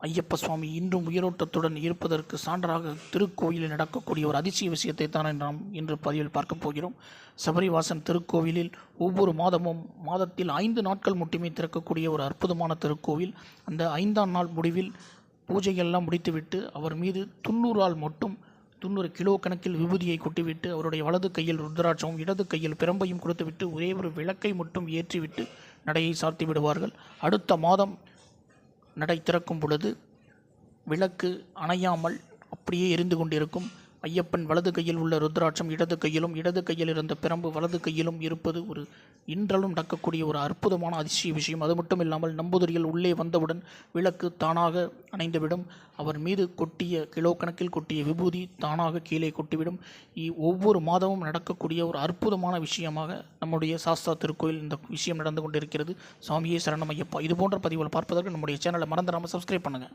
ஐயப்ப சுவாமி இன்றும் உயிரோட்டத்துடன் இருப்பதற்கு சான்றாக திருக்கோயிலில் நடக்கக்கூடிய ஒரு அதிசய விஷயத்தை தான் நாம் இன்று பதிவில் பார்க்க போகிறோம். சபரிவாசன் திருக்கோவிலில் ஒவ்வொரு மாதத்தில் 5 நாட்கள் மட்டுமே திறக்கக்கூடிய ஒரு அற்புதமான திருக்கோவில். அந்த 5ஆம் நாள் முடிவில் பூஜையெல்லாம் முடித்துவிட்டு அவர் மீது 90 மட்டும் 90 கிலோ கணக்கில் விபூதியை கொட்டிவிட்டு அவருடைய வலது கையில் ருத்ராட்சமும் இடது கையில் பிரம்பையும் கொடுத்துவிட்டு ஒரே ஒரு விளக்கை மட்டும் ஏற்றிவிட்டு நடையை சாத்தி விடுவார்கள். அடுத்த மாதம் நடை திறக்கும் பொழுது விளக்கு அணையாமல் அப்படியே எரிந்து கொண்டிருக்கும். ஐயப்பன் வலது கையில் உள்ள ருத்ராட்சம் இடது கையில் இருந்த பிரம்பு வலது கையிலும் இருப்பது ஒரு இன்றளவும் நடக்கக்கூடிய ஒரு அற்புதமான அதிசய விஷயம். அது மட்டும் இல்லாமல் நம்பூதிரிகள் உள்ளே வந்தவுடன் விளக்கு தானாக அணைந்துவிடும். அவர் மீது கொட்டிய கிலோ கணக்கில் கொட்டிய விபூதி தானாக கீழே கொட்டிவிடும். ஒவ்வொரு மாதமும் நடக்கக்கூடிய ஒரு அற்புதமான விஷயமாக நம்முடைய சாஸ்தா திருக்கோயில் இந்த விஷயம் நடந்து கொண்டிருக்கிறது. சுவாமியே சரணம் ஐயப்பா. இது போன்ற பதிவுகள் பார்ப்பதற்கு நம்முடைய சேனலை மறந்துடாமல் சப்ஸ்கிரைப் பண்ணுங்கள்.